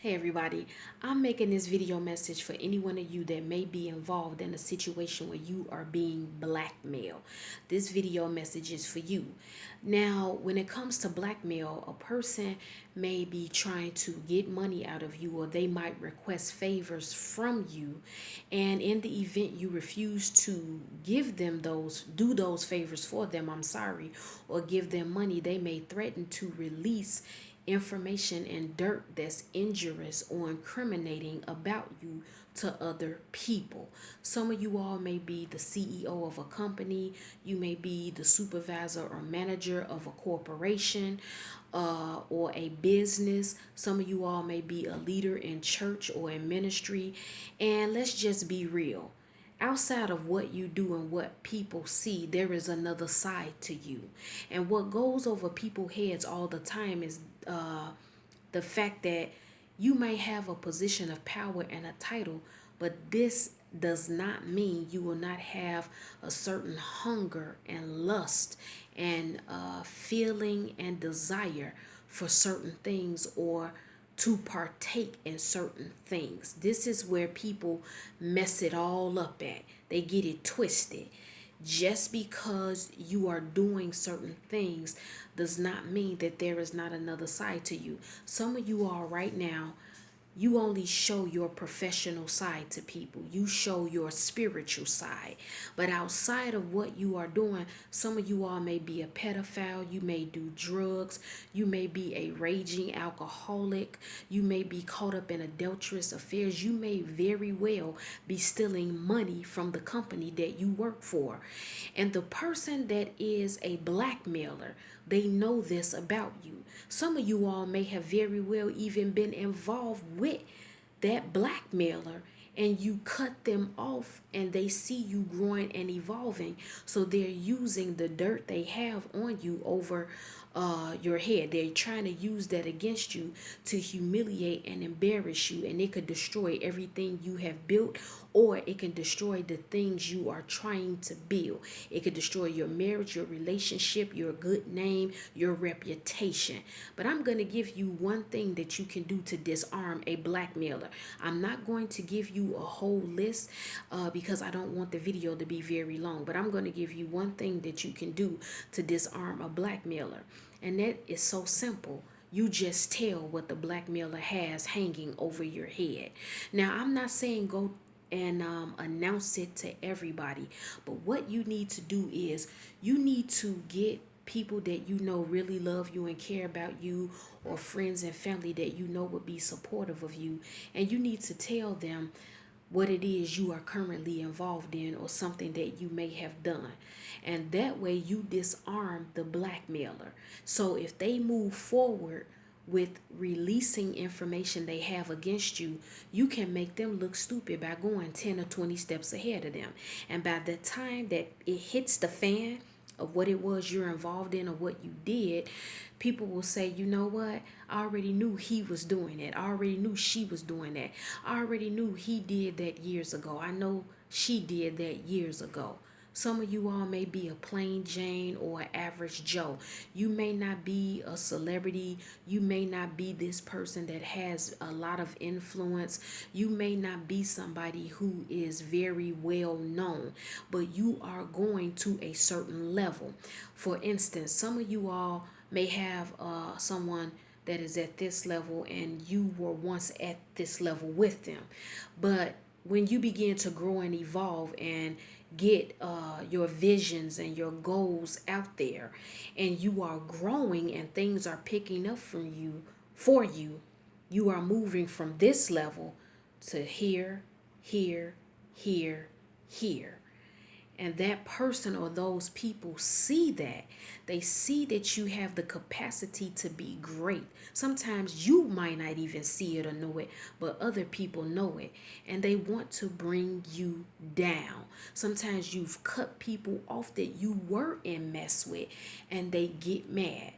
Hey everybody, I'm making this video message for any one of you that may be involved in a situation where you are being blackmailed. This video message is for you. Now, when it comes to blackmail, a person may be trying to get money out of you, or they might request favors from you. And in the event you refuse to give them do those favors for them, or give them money, they may threaten to release information and dirt that's injurious or incriminating about you to other people. Some of you all may be the CEO of a company, you may be the supervisor or manager of a corporation or a business. Some of you all may be a leader in church or in ministry. And let's just be real, outside of what you do and what people see, there is another side to you. And what goes over people's heads all the time is the fact that you may have a position of power and a title, but this does not mean you will not have a certain hunger and lust and feeling and desire for certain things, or to partake in certain things. This is where people mess it all up at. They get it twisted. Just because you are doing certain things does not mean that there is not another side to you. Some of you all right now, you only show your professional side to people. You show your spiritual side. But outside of what you are doing, some of you all may be a pedophile. You may do drugs. You may be a raging alcoholic. You may be caught up in adulterous affairs. You may very well be stealing money from the company that you work for. And the person that is a blackmailer, they know this about you. Some of you all may have very well even been involved with that blackmailer, and you cut them off and they see you growing and evolving, so they're using the dirt they have on you over your head. They're trying to use that against you to humiliate and embarrass you, and it could destroy everything you have built, or it can destroy the things you are trying to build. It could destroy your marriage, your relationship, your good name, your reputation. But I'm going to give you one thing that you can do to disarm a blackmailer. I'm not going to give you a whole list because I don't want the video to be very long, but I'm going to give you one thing that you can do to disarm a blackmailer. And that is so simple. You just tell what the blackmailer has hanging over your head. Now, I'm not saying go and announce it to everybody, but what you need to do is you need to get people that you know really love you and care about you, or friends and family that you know would be supportive of you, and you need to tell them what it is you are currently involved in, or something that you may have done. And that way you disarm the blackmailer. So if they move forward with releasing information they have against you, you can make them look stupid by going 10 or 20 steps ahead of them. And by the time that it hits the fan of what it was you're involved in or what you did, people will say, you know what? I already knew he was doing it. I already knew she was doing that. I already knew he did that years ago. I know she did that years ago. Some of you all may be a plain Jane or an average Joe. You may not be a celebrity. You may not be this person that has a lot of influence. You may not be somebody who is very well known, but you are going to a certain level. For instance, some of you all may have someone that is at this level, and you were once at this level with them. But when you begin to grow and evolve and get your visions and your goals out there, and you are growing and things are picking up from you for you, you are moving from this level to here, here, here, here. And that person or those people see that. They see that you have the capacity to be great. Sometimes you might not even see it or know it, but other people know it. And they want to bring you down. Sometimes you've cut people off that you were in mess with, and they get mad.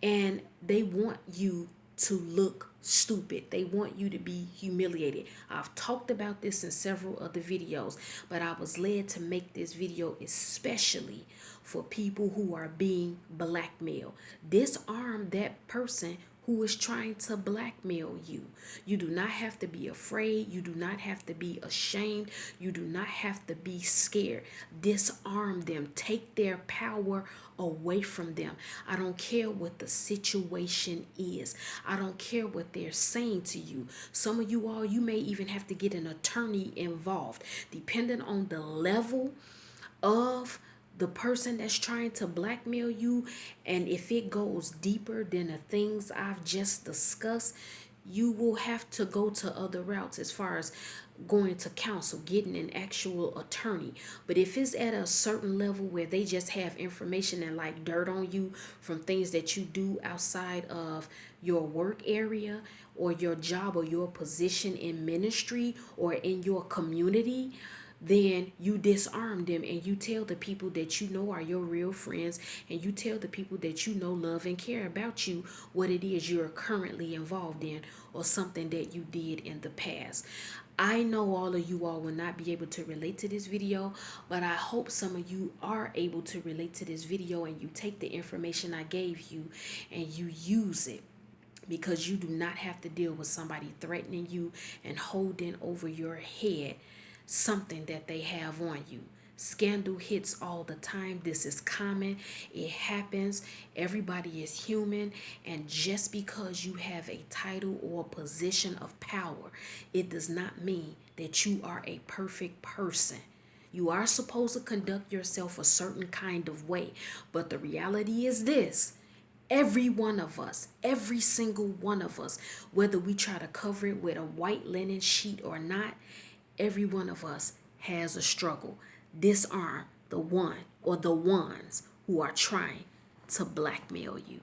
And they want you to look stupid. They want you to be humiliated. I've talked about this in several other videos, but I was led to make this video especially for people who are being blackmailed. Disarm that person who is trying to blackmail you. You do not have to be afraid. You do not have to be ashamed. You do not have to be scared. Disarm them. Take their power away from them. I don't care what the situation is. I don't care what they're saying to you. Some of you all, you may even have to get an attorney involved, depending on the level of the person that's trying to blackmail you. And if it goes deeper than the things I've just discussed, you will have to go to other routes as far as going to counsel, getting an actual attorney. But if it's at a certain level where they just have information and like dirt on you from things that you do outside of your work area or your job or your position in ministry or in your community, then you disarm them and you tell the people that you know are your real friends, and you tell the people that you know love and care about you what it is you're currently involved in or something that you did in the past. I know all of you all will not be able to relate to this video, but I hope some of you are able to relate to this video and you take the information I gave you and you use it, because you do not have to deal with somebody threatening you and holding over your head something that they have on you. Scandal hits all the time. This is common. It happens. Everybody is human. And just because you have a title or a position of power, it does not mean that you are a perfect person. You are supposed to conduct yourself a certain kind of way. But the reality is this: every one of us, every single one of us, whether we try to cover it with a white linen sheet or not, every one of us has a struggle. Disarm the one or the ones who are trying to blackmail you.